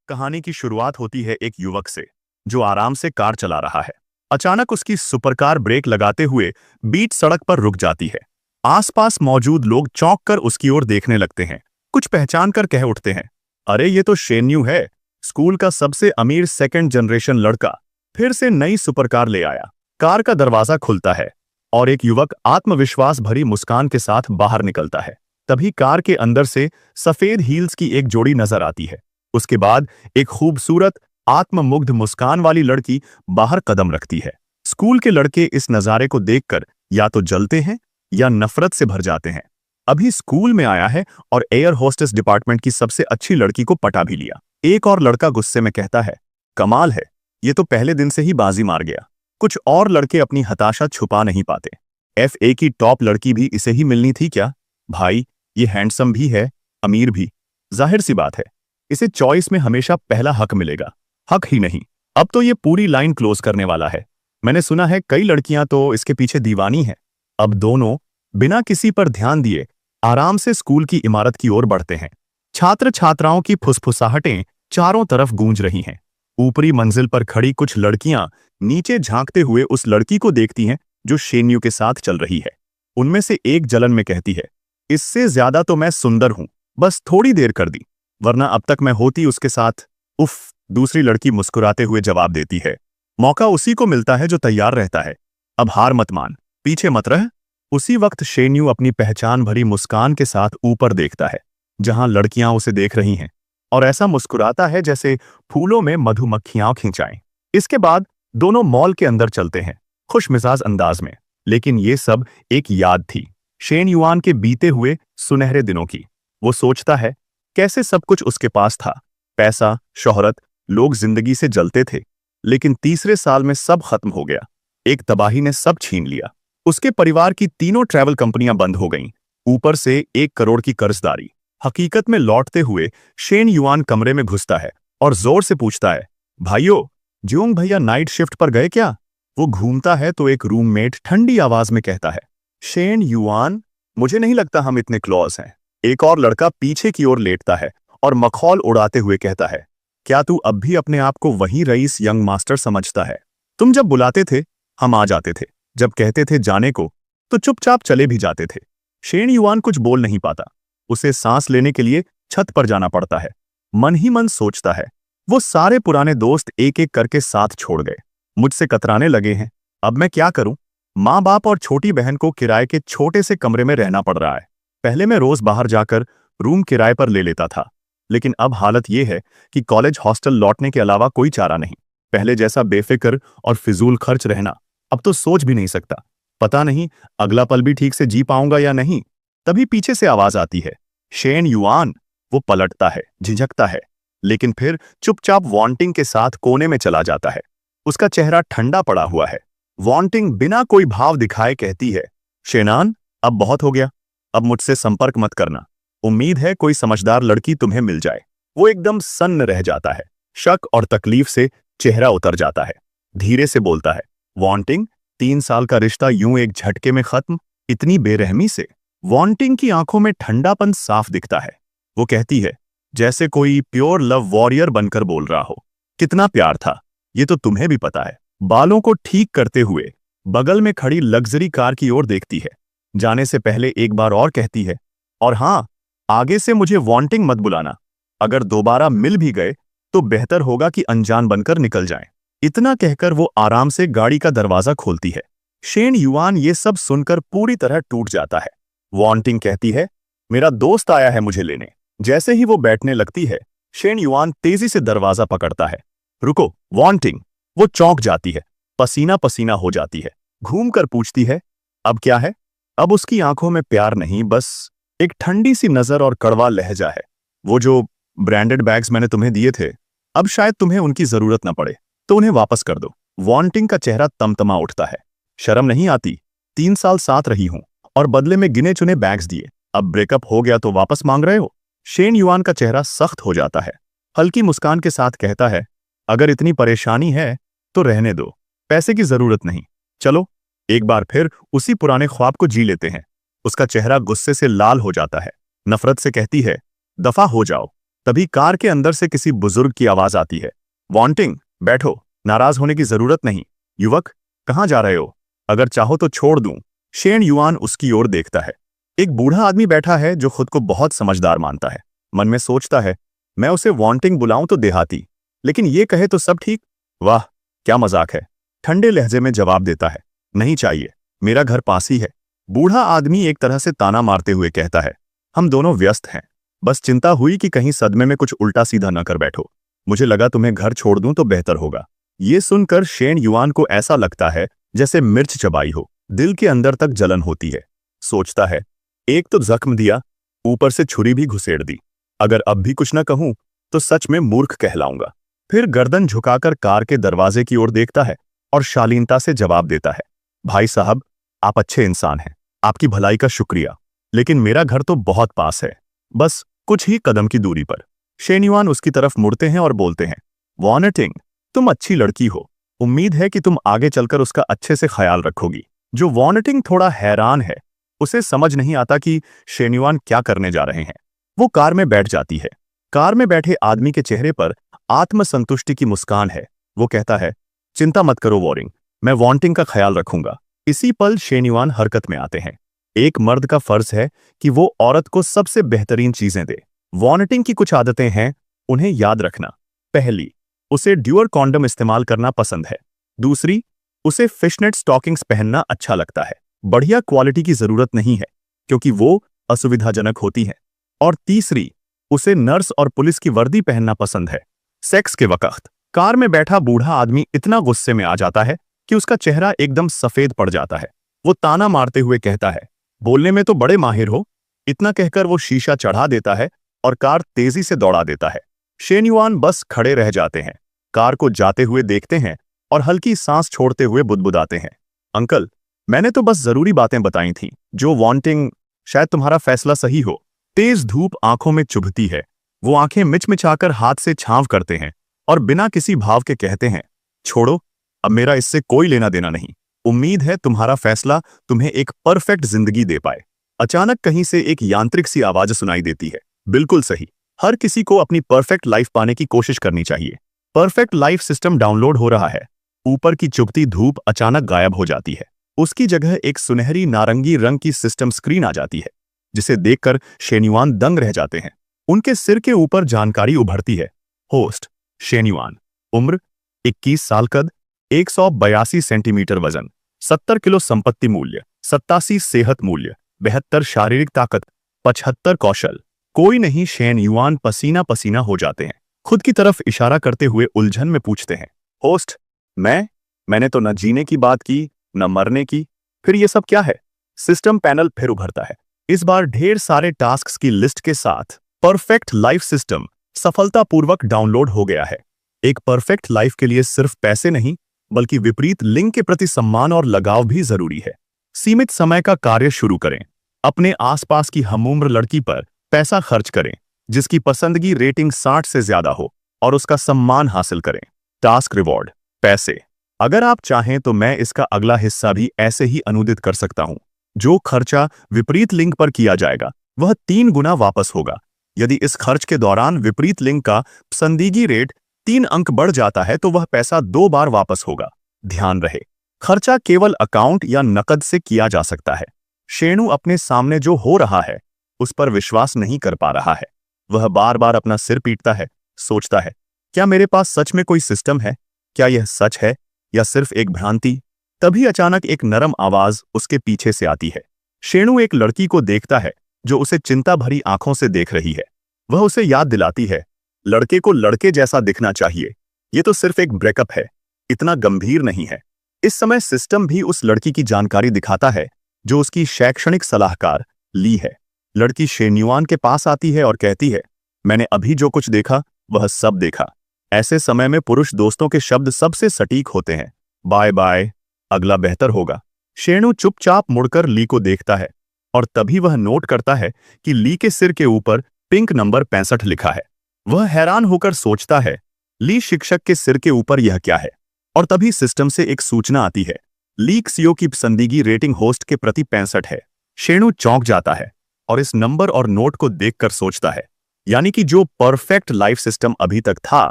कहानी की शुरुआत होती है एक युवक से जो आराम से कार चला रहा है। अचानक उसकी सुपरकार ब्रेक लगाते हुए बीच सड़क पर रुक जाती है। आसपास मौजूद लोग चौंक कर उसकी ओर देखने लगते हैं। कुछ पहचान कर कह उठते हैं, अरे ये तो शेन्यू है, स्कूल का सबसे अमीर सेकंड जनरेशन लड़का फिर से नई सुपरकार ले आया। कार का दरवाजा खुलता है और एक युवक आत्मविश्वास भरी मुस्कान के साथ बाहर निकलता है। तभी कार के अंदर से सफेद हील्स की एक जोड़ी नजर आती है। उसके बाद एक खूबसूरत आत्ममुग्ध मुस्कान वाली लड़की बाहर कदम रखती है। स्कूल के लड़के इस नजारे को देखकर या तो जलते हैं या नफरत से भर जाते हैं। अभी स्कूल में आया है और एयर होस्टेस डिपार्टमेंट की सबसे अच्छी लड़की को पटा भी लिया। एक और लड़का गुस्से में कहता है, कमाल है, ये तो पहले दिन से ही बाजी मार गया। कुछ और लड़के अपनी हताशा छुपा नहीं पाते। FA की टॉप लड़की भी इसे ही मिलनी थी क्या? भाई, ये हैंडसम भी है, अमीर भी, जाहिर सी बात है इसे चॉइस में हमेशा पहला हक मिलेगा। हक ही नहीं, अब तो ये पूरी लाइन क्लोज करने वाला है। मैंने सुना है कई लड़कियां तो इसके पीछे दीवानी हैं। अब दोनों बिना किसी पर ध्यान दिए आराम से स्कूल की इमारत की ओर बढ़ते हैं। छात्र छात्राओं की फुसफुसाहटें चारों तरफ गूंज रही हैं। ऊपरी मंजिल पर खड़ी कुछ लड़कियां नीचे झांकते हुए उस लड़की को देखती हैं जो शेन्यू के साथ चल रही है। उनमें से एक जलन में कहती है, इससे ज्यादा तो मैं सुंदर हूं, बस थोड़ी देर कर दी, वरना अब तक मैं होती उसके साथ। उफ, दूसरी लड़की मुस्कुराते हुए जवाब देती है, मौका उसी को मिलता है जो तैयार रहता है, अब हार मत मान, पीछे मत रह। उसी वक्त शेन्यू अपनी पहचान भरी मुस्कान के साथ ऊपर देखता है जहां लड़कियां उसे देख रही हैं, और ऐसा मुस्कुराता है जैसे फूलों में मधुमक्खियां खिंचाएं। इसके बाद दोनों मॉल के अंदर चलते हैं, खुशमिजाज अंदाज में। लेकिन ये सब एक याद थी, शेन युआन के बीते हुए सुनहरे दिनों की। वो सोचता है कैसे सब कुछ उसके पास था, पैसा, शोहरत, लोग जिंदगी से जलते थे। लेकिन तीसरे साल में सब खत्म हो गया। एक तबाही ने सब छीन लिया। उसके परिवार की तीनों ट्रैवल कंपनियां बंद हो गईं, ऊपर से 1 करोड़ की कर्जदारी। हकीकत में लौटते हुए शेन युआन कमरे में घुसता है और जोर से पूछता है, भाइयों, ज्योंग भैया नाइट शिफ्ट पर गए क्या? वो घूमता है तो एक रूममेट ठंडी आवाज में कहता है, शेन युआन, मुझे नहीं लगता हम इतने क्लॉज हैं। एक और लड़का पीछे की ओर लेटता है और मखौल उड़ाते हुए कहता है, क्या तू अब भी अपने आप को वही रईस यंग मास्टर समझता है? तुम जब बुलाते थे हम आ जाते थे, जब कहते थे जाने को तो चुपचाप चले भी जाते थे। शेन युआन कुछ बोल नहीं पाता। उसे सांस लेने के लिए छत पर जाना पड़ता है। मन ही मन सोचता है, वो सारे पुराने दोस्त एक एक करके साथ छोड़ गए, मुझसे कतराने लगे हैं, अब मैं क्या करूं? माँ बाप और छोटी बहन को किराए के छोटे से कमरे में रहना पड़ रहा है। पहले मैं रोज बाहर जाकर रूम किराए पर ले लेता था, लेकिन अब हालत यह है कि कॉलेज हॉस्टल लौटने के अलावा कोई चारा नहीं। पहले जैसा बेफिक्र और फिजूल खर्च रहना अब तो सोच भी नहीं सकता। पता नहीं अगला पल भी ठीक से जी पाऊंगा या नहीं। तभी पीछे से आवाज आती है, शेन युआन। वो पलटता है, झिझकता है, लेकिन फिर चुपचाप वांटिंग के साथ कोने में चला जाता है। उसका चेहरा ठंडा पड़ा हुआ है। वांटिंग बिना कोई भाव दिखाए कहती है, शेनान, अब बहुत हो गया, अब मुझसे संपर्क मत करना। उम्मीद है कोई समझदार लड़की तुम्हें मिल जाए। वो एकदम सन्न रह जाता है। शक और तकलीफ से चेहरा उतर जाता है। धीरे से बोलता है, वांटिंग, 3 साल का रिश्ता यूं एक झटके में खत्म, इतनी बेरहमी से? वांटिंग की आंखों में ठंडापन साफ दिखता है। वो कहती है, जैसे कोई प्योर लव वॉरियर बनकर बोल रहा हो, कितना प्यार था, ये तो तुम्हें भी पता है। बालों को ठीक करते हुए बगल में खड़ी लग्जरी कार की ओर देखती है। जाने से पहले एक बार और कहती है, और हां, आगे से मुझे वांटिंग मत बुलाना। अगर दोबारा मिल भी गए तो बेहतर होगा कि अनजान बनकर निकल जाएं। इतना कहकर वो आराम से गाड़ी का दरवाजा खोलती है। शेन युआन ये सब सुनकर पूरी तरह टूट जाता है। वांटिंग कहती है, मेरा दोस्त आया है मुझे लेने। जैसे ही वो बैठने लगती है, शेन युआन तेजी से दरवाजा पकड़ता है। रुको, वांटिंग। वो चौंक जाती है, पसीना पसीना हो जाती है, घूमकर पूछती है, अब क्या है? अब उसकी आंखों में प्यार नहीं, बस एक ठंडी सी नजर और कड़वा लहजा है। वो जो ब्रांडेड बैग्स मैंने तुम्हें दिए थे, अब शायद तुम्हें उनकी जरूरत न पड़े, तो उन्हें वापस कर दो। वांटिंग का चेहरा तमतमा उठता है। शर्म नहीं आती? 3 साल साथ रही हूं और बदले में गिने चुने बैग्स दिए, अब ब्रेकअप हो गया तो वापस मांग रहे हो? शेन युआन का चेहरा सख्त हो जाता है। हल्की मुस्कान के साथ कहता है, अगर इतनी परेशानी है तो रहने दो, पैसे की जरूरत नहीं। चलो एक बार फिर उसी पुराने ख्वाब को जी लेते हैं। उसका चेहरा गुस्से से लाल हो जाता है। नफरत से कहती है, दफा हो जाओ, तभी कार के अंदर से किसी बुजुर्ग की आवाज आती है, वांटिंग, बैठो, नाराज होने की जरूरत नहीं। युवक, कहाँ जा रहे हो? अगर चाहो तो छोड़ दूं। शेन युआन उसकी ओर देखता है। एक बूढ़ा आदमी बैठा है जो खुद को बहुत समझदार मानता है। मन में सोचता है, मैं उसे वांटिंग बुलाऊं तो देहाती, लेकिन ये कहे तो सब ठीक। वाह, क्या मजाक है। ठंडे लहजे में जवाब देता है, नहीं चाहिए, मेरा घर पास ही है। बूढ़ा आदमी एक तरह से ताना मारते हुए कहता है, हम दोनों व्यस्त हैं, बस चिंता हुई कि कहीं सदमे में कुछ उल्टा सीधा न कर बैठो। मुझे लगा तुम्हें घर छोड़ दूं तो बेहतर होगा। ये सुनकर शेन युआन को ऐसा लगता है जैसे मिर्च चबाई हो, दिल के अंदर तक जलन होती है। सोचता है, एक तो जख्म दिया, ऊपर से छुरी भी घुसेड़ दी। अगर अब भी कुछ न कहूं तो सच में मूर्ख कहलाऊंगा। फिर गर्दन झुकाकर कार के दरवाजे की ओर देखता है और शालीनता से जवाब देता है, भाई साहब, आप अच्छे इंसान हैं, आपकी भलाई का शुक्रिया, लेकिन मेरा घर तो बहुत पास है, बस कुछ ही कदम की दूरी पर। शेन युआन उसकी तरफ मुड़ते हैं और बोलते हैं, वॉनेटिंग, तुम अच्छी लड़की हो, उम्मीद है कि तुम आगे चलकर उसका अच्छे से ख्याल रखोगी। जो वॉनेटिंग थोड़ा हैरान है, उसे समझ नहीं आता कि शेन युआन क्या करने जा रहे हैं। वो कार में बैठ जाती है। कार में बैठे आदमी के चेहरे पर आत्मसंतुष्टि की मुस्कान है। वो कहता है, चिंता मत करो वॉरिंग, मैं वांटिंग का ख्याल रखूंगा। इसी पल शेन युआन हरकत में आते हैं। एक मर्द का फर्ज है कि वो औरत को सबसे बेहतरीन चीजें दे। वांटिंग की कुछ आदतें हैं, उन्हें याद रखना। पहली, उसे ड्यूअल कॉन्डम इस्तेमाल करना पसंद है। दूसरी, उसे फिशनेट स्टॉकिंग्स पहनना अच्छा लगता है। बढ़िया क्वालिटी की जरूरत नहीं है, क्योंकि वो असुविधाजनक होती है। और तीसरी, उसे नर्स और पुलिस की वर्दी पहनना पसंद है। सेक्स के वक्त कार में बैठा बूढ़ा आदमी इतना गुस्से में आ जाता है कि उसका चेहरा एकदम सफेद पड़ जाता है। वो ताना मारते हुए कहता है, बोलने में तो बड़े माहिर हो। इतना कहकर वो शीशा चढ़ा देता है और कार तेजी से दौड़ा देता है। शेन युआन बस खड़े रह जाते हैं, कार को जाते हुए देखते हैं और हल्की सांस छोड़ते हुए बुदबुदाते हैं, अंकल, मैंने तो बस जरूरी बातें बताई थीं। जो वांटिंग, शायद तुम्हारा फैसला सही हो। तेज धूप आंखों में चुभती है। वो आंखें मिचमिचाकर हाथ से छांव करते हैं और बिना किसी भाव के कहते हैं, छोड़ो, अब मेरा इससे कोई लेना देना नहीं। उम्मीद है तुम्हारा फैसला तुम्हें एक परफेक्ट जिंदगी दे पाए। अचानक कहीं से एक यांत्रिक सी आवाज सुनाई देती है, बिल्कुल सही, हर किसी को अपनी परफेक्ट लाइफ पाने की कोशिश करनी चाहिए। परफेक्ट लाइफ सिस्टम डाउनलोड हो रहा है। ऊपर की चुभती धूप अचानक गायब हो जाती है। उसकी जगह एक सुनहरी नारंगी रंग की सिस्टम स्क्रीन आ जाती है, जिसे देखकर शेन युआन दंग रह जाते हैं। उनके सिर के ऊपर जानकारी उभरती है, होस्ट शेन युआन, उम्र 21 साल, कद 182 सेंटीमीटर, वजन 70 किलो, संपत्ति मूल्य 87, सेहत मूल्य 72, शारीरिक ताकत 75, कौशल कोई नहीं। शेन युआन पसीना पसीना हो जाते हैं। खुद की तरफ इशारा करते हुए उलझन में पूछते हैं, होस्ट, मैंने तो न जीने की बात की न मरने की, फिर ये सब क्या है? सिस्टम पैनल फिर उभरता है, इस बार ढेर सारे टास्क्स की लिस्ट के साथ। परफेक्ट लाइफ सिस्टम सफलतापूर्वक डाउनलोड हो गया है। एक परफेक्ट लाइफ के लिए सिर्फ पैसे नहीं, बल्कि विपरीत लिंग के प्रति सम्मान और लगाव भी जरूरी है। सीमित समय का कार्य शुरू करें। अपने आसपास की हमउम्र लड़की पर पैसा खर्च करें जिसकी पसंदगी रेटिंग 60 से ज्यादा हो, और उसका सम्मान हासिल करें। टास्क रिवॉर्ड, पैसे। अगर आप चाहें तो मैं इसका अगला हिस्सा भी ऐसे ही अनुदित कर सकता हूं। जो खर्चा विपरीत लिंग पर किया जाएगा वह 3 गुना वापस होगा। यदि इस खर्च के दौरान विपरीत लिंग का पसंदीगी रेट 3 अंक बढ़ जाता है तो वह पैसा 2 बार वापस होगा। ध्यान रहे, खर्चा केवल अकाउंट या नकद से किया जा सकता है। शेनु अपने सामने जो हो रहा है उस पर विश्वास नहीं कर पा रहा है। वह बार बार अपना सिर पीटता है, सोचता है, क्या मेरे पास सच में कोई सिस्टम है? क्या यह सच है या सिर्फ एक भ्रांति? तभी अचानक एक नरम आवाज उसके पीछे से आती है। शेनु एक लड़की को देखता है जो उसे चिंता भरी आंखों से देख रही है। वह उसे याद दिलाती है, लड़के को लड़के जैसा दिखना चाहिए, ये तो सिर्फ एक ब्रेकअप है, इतना गंभीर नहीं है। इस समय सिस्टम भी उस लड़की की जानकारी दिखाता है जो उसकी शैक्षणिक सलाहकार ली है। लड़की शेन युआन के पास आती है और कहती है, मैंने अभी जो कुछ देखा वह सब देखा। ऐसे समय में पुरुष दोस्तों के शब्द सबसे सटीक होते हैं। बाय बाय, अगला बेहतर होगा। शेनु चुपचाप मुड़कर ली को देखता है और तभी वह नोट करता है कि ली के सिर के ऊपर पिंक नंबर 65 लिखा है। वह हैरान होकर सोचता है, ली शिक्षक के सिर के ऊपर यह क्या है? और तभी सिस्टम से एक सूचना आती है, ली क्सियो की पसंदीगी रेटिंग होस्ट के प्रति 65 है। शेनु चौंक जाता है और इस नंबर और नोट को देखकर सोचता है, यानी कि जो परफेक्ट लाइफ सिस्टम अभी तक था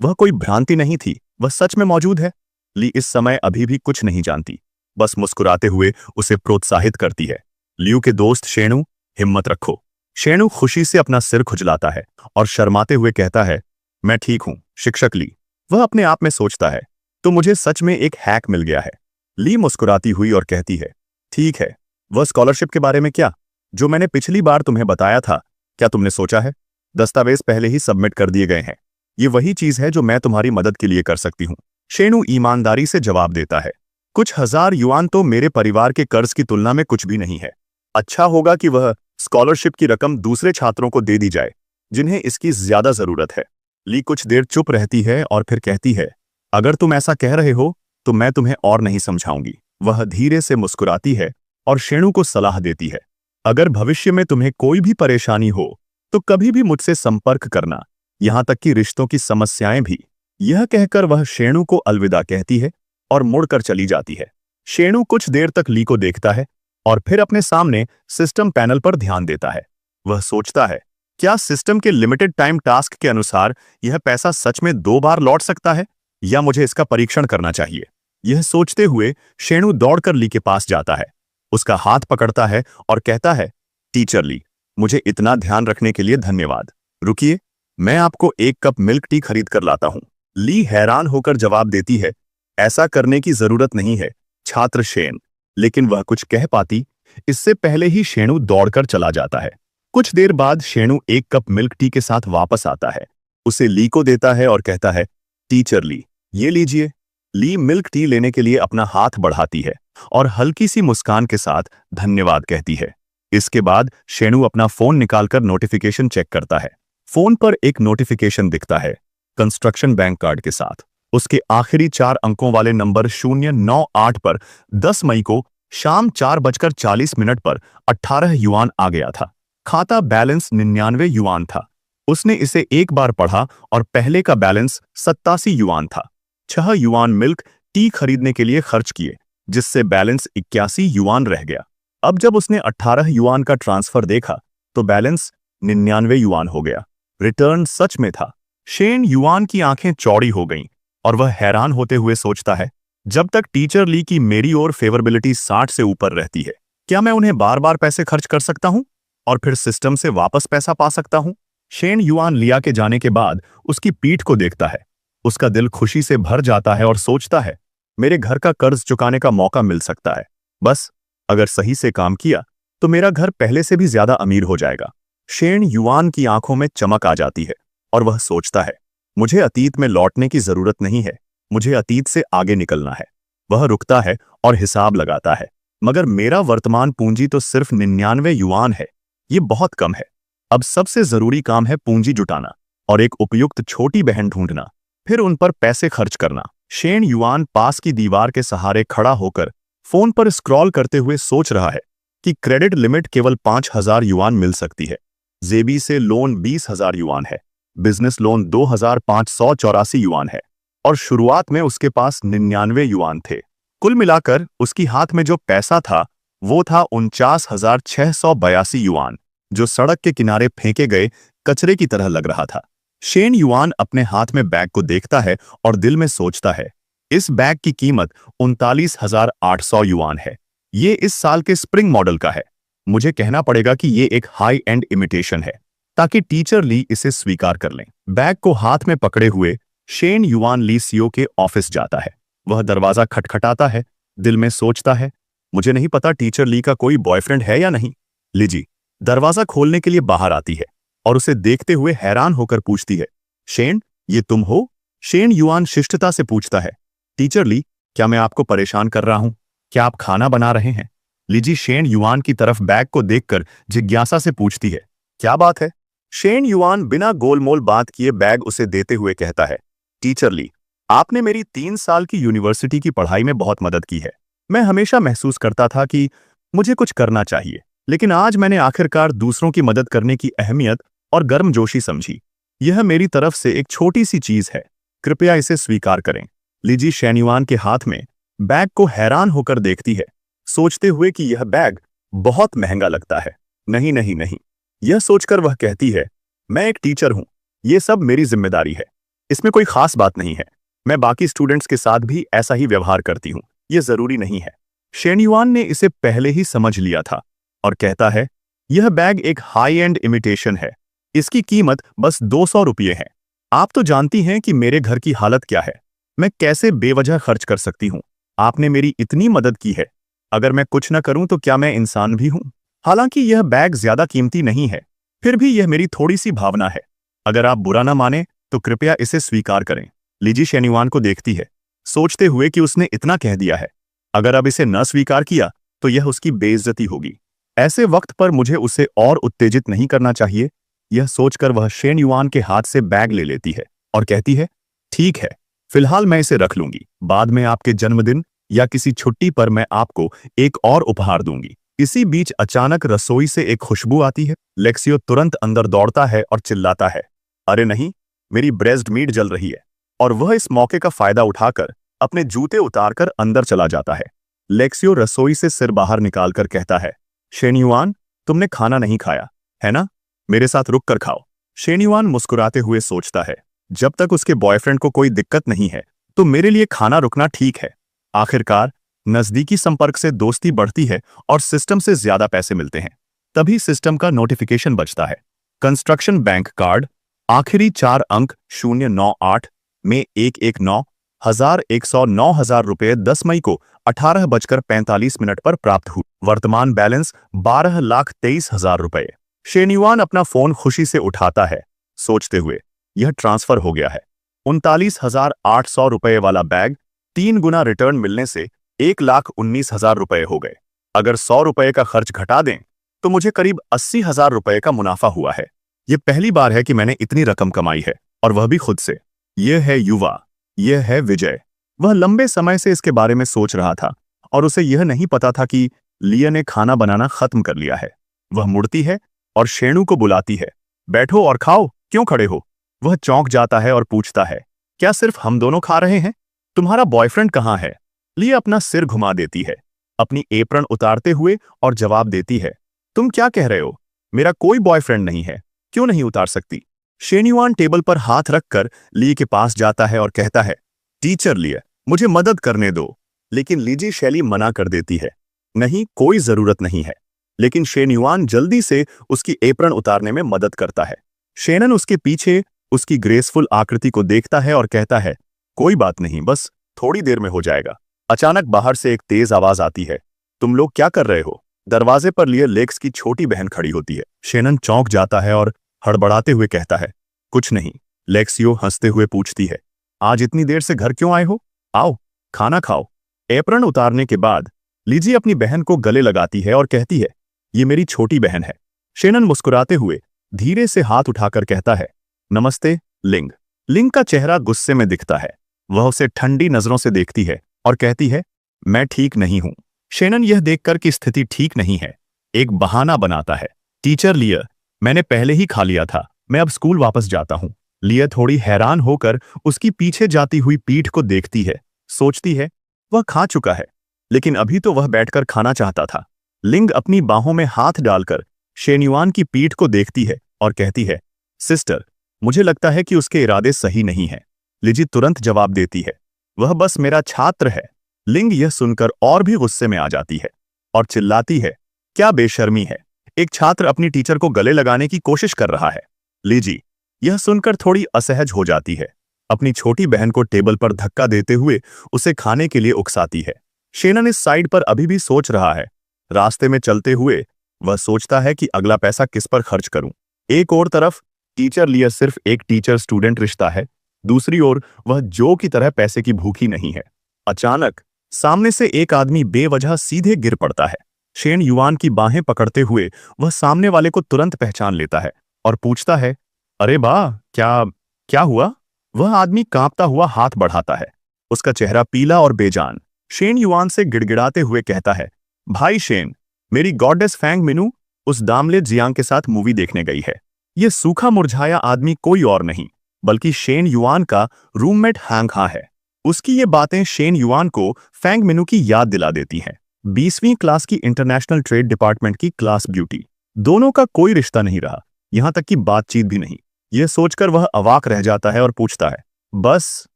वह कोई भ्रांति नहीं थी, वह सच में मौजूद है। ली इस समय अभी भी कुछ नहीं जानती, बस मुस्कुराते हुए उसे प्रोत्साहित करती है। लियू के दोस्त शेणु, हिम्मत रखो। शेणु खुशी से अपना सिर खुजलाता है और शर्माते हुए कहता है, मैं ठीक हूं शिक्षक ली। वह अपने आप में सोचता है, तो मुझे सच में एक हैक मिल गया है। ली मुस्कुराती हुई और कहती है, ठीक है, वह स्कॉलरशिप के बारे में क्या, जो मैंने पिछली बार तुम्हें बताया था, क्या तुमने सोचा है? दस्तावेज पहले ही सबमिट कर दिए गए हैं। ये वही चीज है जो मैं तुम्हारी मदद के लिए कर सकती हूँ। शेणु ईमानदारी से जवाब देता है, कुछ हजार युआन तो मेरे परिवार के कर्ज की तुलना में कुछ भी नहीं है। अच्छा होगा कि वह स्कॉलरशिप की रकम दूसरे छात्रों को दे दी जाए जिन्हें इसकी ज्यादा जरूरत है। ली कुछ देर चुप रहती है और फिर कहती है, अगर तुम ऐसा कह रहे हो तो मैं तुम्हें और नहीं समझाऊंगी। वह धीरे से मुस्कुराती है और शेणु को सलाह देती है, अगर भविष्य में तुम्हें कोई भी परेशानी हो तो कभी भी मुझसे संपर्क करना, यहां तक कि रिश्तों की समस्याएं भी। यह कहकर वह शेणु को अलविदा कहती है और मुड़कर चली जाती है। शेणु कुछ देर तक ली को देखता है और फिर अपने सामने सिस्टम पैनल पर ध्यान देता है। वह सोचता है, क्या सिस्टम के लिमिटेड टाइम टास्क के अनुसार यह पैसा सच में 2 बार लौट सकता है या मुझे इसका परीक्षण करना चाहिए? यह सोचते हुए शेणु दौड़कर ली के पास जाता है, उसका हाथ पकड़ता है और कहता है, टीचर ली, मुझे इतना ध्यान रखने के लिए धन्यवाद। रुकिए, मैं आपको 1 कप मिल्क टी खरीद कर लाता हूं। ली हैरान होकर जवाब देती है, ऐसा करने की जरूरत नहीं है छात्र शेन। लेकिन वह कुछ कह पाती इससे पहले ही शेणु दौड़कर चला जाता है। कुछ देर बाद शेणु 1 कप मिल्क टी के साथ वापस आता है, उसे ली को देता है और कहता है, टीचर ली, ये लीजिए। ली मिल्क टी लेने के लिए अपना हाथ बढ़ाती है और हल्की सी मुस्कान के साथ धन्यवाद कहती है। इसके बाद शेणु अपना फोन निकालकर नोटिफिकेशन चेक करता है। फोन पर एक नोटिफिकेशन दिखता है, कंस्ट्रक्शन बैंक कार्ड के साथ। उसके आखिरी 4 अंकों वाले नंबर 098 पर 10 मई को शाम 4:40 पर 18 युआन आ गया था। खाता बैलेंस 99 युआन था। उसने इसे एक बार पढ़ा और पहले का बैलेंस 87 युआन था। 6 युआन मिल्क टी खरीदने के लिए खर्च किए, जिससे बैलेंस 81 युआन रह गया। अब जब उसने 18 युआन का ट्रांसफर देखा तो बैलेंस 99 युआन हो गया। रिटर्न सच में था। शेन युआन की आंखें चौड़ी हो गईं और वह हैरान होते हुए सोचता है, जब तक टीचर ली की मेरी ओर फेवरेबिलिटी 60 से ऊपर रहती है, क्या मैं उन्हें बार बार पैसे खर्च कर सकता हूं और फिर सिस्टम से वापस पैसा पा सकता हूं? शेन युआन लिया के जाने के बाद उसकी पीठ को देखता है। उसका दिल खुशी से भर जाता है और सोचता है, मेरे घर का कर्ज चुकाने का मौका मिल सकता है। बस अगर सही से काम किया तो मेरा घर पहले से भी ज्यादा अमीर हो जाएगा। शेन युआन की आंखों में चमक आ जाती है और वह सोचता है, मुझे अतीत में लौटने की जरूरत नहीं है, मुझे अतीत से आगे निकलना है। वह रुकता है और हिसाब लगाता है, मगर मेरा वर्तमान पूंजी तो सिर्फ 99 युआन है, ये बहुत कम है। अब सबसे जरूरी काम है पूंजी जुटाना और एक उपयुक्त छोटी बहन ढूंढना, फिर उन पर पैसे खर्च करना। शेन युआन पास की दीवार के सहारे खड़ा होकर फोन पर स्क्रॉल करते हुए सोच रहा है कि क्रेडिट लिमिट केवल 5000 युआन मिल सकती है। जेबी से लोन 20,000 युआन है, बिजनेस लोन 2584 युआन है और शुरुआत में उसके पास 99 युआन थे। कुल मिलाकर उसकी हाथ में जो पैसा था वो था 49,682 युआन, जो सड़क के किनारे फेंके गए कचरे की तरह लग रहा था। शेन युआन अपने हाथ में बैग को देखता है और दिल में सोचता है, इस बैग की कीमत 39,800 युआन है। ये इस साल के स्प्रिंग मॉडल का है। मुझे कहना पड़ेगा कि ये एक हाई एंड इमिटेशन है ताकि टीचर ली इसे स्वीकार कर लें। बैग को हाथ में पकड़े हुए शेन युआन ली सीओ के ऑफिस जाता है। वह दरवाजा खटखटाता है, दिल में सोचता है, मुझे नहीं पता टीचर ली का कोई बॉयफ्रेंड है या नहीं। लीजी दरवाजा खोलने के लिए बाहर आती है और उसे देखते हुए हैरान होकर पूछती है, शेन, ये तुम हो? शेन युआन शिष्टता से पूछता है, टीचर ली, क्या मैं आपको परेशान कर रहा हूं? क्या आप खाना बना रहे हैं? लीजी शेन युआन की तरफ बैग को देखकर जिज्ञासा से पूछती है, क्या बात है? शेन युआन बिना गोलमोल बात किए बैग उसे देते हुए कहता है, टीचर ली, आपने मेरी 3 साल की यूनिवर्सिटी की पढ़ाई में बहुत मदद की है। मैं हमेशा महसूस करता था कि मुझे कुछ करना चाहिए, लेकिन आज मैंने आखिरकार दूसरों की मदद करने की अहमियत और गर्मजोशी समझी। यह मेरी तरफ से एक छोटी सी चीज है, कृपया इसे स्वीकार करें। लीजी शेन युआन के हाथ में बैग को हैरान होकर देखती है, सोचते हुए कि यह बैग बहुत महंगा लगता है। नहीं नहीं नहीं, यह सोचकर वह कहती है, मैं एक टीचर हूं, ये सब मेरी जिम्मेदारी है। इसमें कोई खास बात नहीं है। मैं बाकी स्टूडेंट्स के साथ भी ऐसा ही व्यवहार करती हूं, ये जरूरी नहीं है। शेन युआन ने इसे पहले ही समझ लिया था और कहता है, यह बैग एक हाई एंड इमिटेशन है। इसकी कीमत बस 200 रुपये है। आप तो जानती हैं कि मेरे घर की हालत क्या है। मैं कैसे बेवजह खर्च कर सकती हूँ। आपने मेरी इतनी मदद की है। अगर मैं कुछ न करूं तो क्या मैं इंसान भी हूं? हालांकि यह बैग ज्यादा कीमती नहीं है, फिर भी यह मेरी थोड़ी सी भावना है। अगर आप बुरा ना माने तो कृपया इसे स्वीकार करें। लीजी शेन युआन को देखती है, सोचते हुए कि उसने इतना कह दिया है। अगर अब इसे न स्वीकार किया तो यह उसकी बेइज्जती होगी। ऐसे वक्त पर मुझे उसे और उत्तेजित नहीं करना चाहिए। यह सोचकर वह शेन युआन के हाथ से बैग ले लेती है और कहती है, ठीक है, फिलहाल मैं इसे रख लूंगी। बाद में आपके जन्मदिन या किसी छुट्टी पर मैं आपको एक और उपहार दूंगी। इसी बीच अचानक रसोई से एक खुशबू आती है। लेक्सियो तुरंत अंदर दौड़ता है और चिल्लाता है, अरे नहीं, मेरी ब्रेस्ट मीट जल रही है। और वह इस मौके का फायदा उठाकर अपने जूते उतारकर अंदर चला जाता है। लेक्सियो रसोई से सिर बाहर निकालकर कहता है, शेन युआन, तुमने खाना नहीं खाया है ना? मेरे साथ रुक कर खाओ। शेन युआन मुस्कुराते हुए सोचता है, जब तक उसके बॉयफ्रेंड को कोई दिक्कत नहीं है तो मेरे लिए खाना रुकना ठीक है। आखिरकार नजदीकी संपर्क से दोस्ती बढ़ती है और सिस्टम से ज्यादा पैसे मिलते हैं। तभी सिस्टम का नोटिफिकेशन बजता है। कंस्ट्रक्शन बैंक कार्ड आखिरी 4 अंक 098 में 119,109 रुपये 10 मई को 18:45 पर प्राप्त हुई। वर्तमान बैलेंस 12,23,000 रुपये। शेन युआन अपना फोन खुशी से उठाता है, सोचते हुए यह ट्रांसफर हो गया है। 39,800 रुपये वाला बैग 3 गुना रिटर्न मिलने से 1,19,000 रुपये हो गए। अगर 100 रुपये का खर्च घटा दें तो मुझे करीब 80,000 रुपये का मुनाफा हुआ है। यह पहली बार है कि मैंने इतनी रकम कमाई है, और वह भी खुद से। यह है युवा, यह है विजय। वह लंबे समय से इसके बारे में सोच रहा था और उसे यह नहीं पता था कि लिया ने खाना बनाना खत्म कर लिया है। वह मुड़ती है और शेणु को बुलाती है, बैठो और खाओ, क्यों खड़े हो? वह चौंक जाता है और पूछता है, क्या सिर्फ हम दोनों खा रहे हैं? तुम्हारा बॉयफ्रेंड कहाँ है? लिया अपना सिर घुमा देती है, अपनी एप्रन उतारते हुए, और जवाब देती है, तुम क्या कह रहे हो? मेरा कोई बॉयफ्रेंड नहीं है, क्यों नहीं उतार सकती? शेन युआन टेबल पर हाथ रखकर ली के पास जाता है और कहता है, टीचर लिया, मुझे मदद करने दो। लेकिन लीजी शैली मना कर देती है, नहीं, कोई जरूरत नहीं है। लेकिन शेन युआन जल्दी से उसकी एप्रन उतारने में मदद करता है। शेनन उसके पीछे उसकी ग्रेसफुल आकृति को देखता है और कहता है, कोई बात नहीं, बस थोड़ी देर में हो जाएगा। अचानक बाहर से एक तेज आवाज आती है, तुम लोग क्या कर रहे हो? दरवाजे पर लिए लेक्स की छोटी बहन खड़ी होती है। शेनन चौंक जाता है और हड़बड़ाते हुए कहता है, कुछ नहीं। लेक्सियो हंसते हुए पूछती है, आज इतनी देर से घर क्यों आए हो? आओ, खाना खाओ। एप्रन उतारने के बाद लीजी अपनी बहन को गले लगाती है और कहती है, ये मेरी छोटी बहन है। शेनन मुस्कुराते हुए धीरे से हाथ उठाकर कहता है, नमस्ते लिंग। लिंग का चेहरा गुस्से में दिखता है। वह उसे ठंडी नजरों से देखती है और कहती है, मैं ठीक नहीं हूं। शेनन यह देखकर कि स्थिति ठीक नहीं है, एक बहाना बनाता है, टीचर लिया, मैंने पहले ही खा लिया था, मैं अब स्कूल वापस जाता हूं। लिया थोड़ी हैरान होकर उसकी पीछे जाती हुई पीठ को देखती है, सोचती है वह खा चुका है, लेकिन अभी तो वह बैठकर खाना चाहता था। लिंग अपनी बाहों में हाथ डालकर शेन युआन की पीठ को देखती है और कहती है, सिस्टर, मुझे लगता है कि उसके इरादे सही नहीं है। लिजी तुरंत जवाब देती है, वह बस मेरा छात्र है। लिंग यह सुनकर और भी गुस्से में आ जाती है और चिल्लाती है, क्या बेशर्मी है, एक छात्र अपनी टीचर को गले लगाने की कोशिश कर रहा है। लिजी यह सुनकर थोड़ी असहज हो जाती है, अपनी छोटी बहन को टेबल पर धक्का देते हुए उसे खाने के लिए उकसाती है। शेनन इस साइड पर अभी भी सोच रहा है। रास्ते में चलते हुए वह सोचता है कि अगला पैसा किस पर खर्च करूं। एक और तरफ टीचर लिया सिर्फ एक टीचर स्टूडेंट रिश्ता है, दूसरी ओर वह जो की तरह पैसे की भूखी नहीं है। अचानक सामने से एक आदमी बेवजह सीधे गिर पड़ता है। शेन युआन की बाहें पकड़ते हुए वह सामने वाले को तुरंत पहचान लेता है और पूछता है, अरे वाह, क्या क्या हुआ? वह आदमी कांपता हुआ हाथ बढ़ाता है, उसका चेहरा पीला और बेजान। शेन युआन से गिड़गिड़ाते हुए कहता है, भाई शेन, मेरी गॉडेस फैंग मिनू उस दामले जियांग के साथ मूवी देखने गई है। यह सूखा मुरझाया आदमी कोई और नहीं बल्कि शेन युआन का रूममेट हैंग हा है। उसकी ये बातें शेन युआन को फैंग मिनू की याद दिला देती हैं। 20वीं क्लास की इंटरनेशनल ट्रेड डिपार्टमेंट की क्लास ब्यूटी। दोनों का कोई रिश्ता नहीं रहा, यहां तक कि बातचीत भी नहीं। यह सोचकर वह अवाक रह जाता है और पूछता है, बस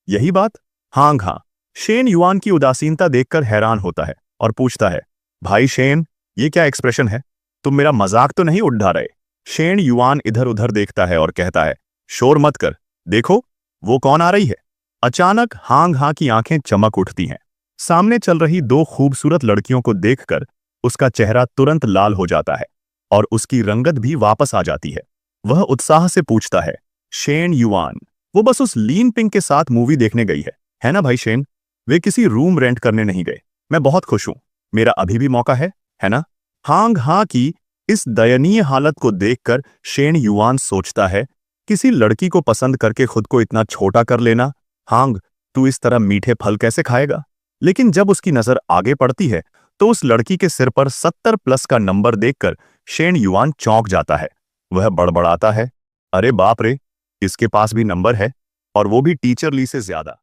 यही बात? हांग हाँ। शेन युआन की उदासीनता देखकर हैरान होता है और पूछता है, भाई शेन, ये क्या एक्सप्रेशन है? तुम मेरा मजाक तो नहीं उड़ा रहे? शेन युआन इधर उधर देखता है और कहता है, शोर मत कर, देखो वो कौन आ रही है। अचानक हांग हाँ की आंखें चमक उठती हैं। सामने चल रही दो खूबसूरत लड़कियों को देखकर उसका चेहरा तुरंत लाल हो जाता है और उसकी रंगत भी वापस आ जाती है। वह उत्साह से पूछता है, शेन युआन, वो बस उस लीन पिंग के साथ मूवी देखने गई है ना भाई शेन? वे किसी रूम रेंट करने नहीं गए। मैं बहुत खुश हूं, मेरा अभी भी मौका है ना? हांग हाँ की इस दयनीय हालत को देखकर शेन युआन सोचता है, किसी लड़की को पसंद करके खुद को इतना छोटा कर लेना। हांग, तू इस तरह मीठे फल कैसे खाएगा? लेकिन जब उसकी नजर आगे पड़ती है तो उस लड़की के सिर पर 70+ का नंबर देखकर शेन युआन चौंक जाता है। वह बड़बड़ाता है, अरे बाप रे, इसके पास भी नंबर है, और वो भी टीचर ली से ज्यादा।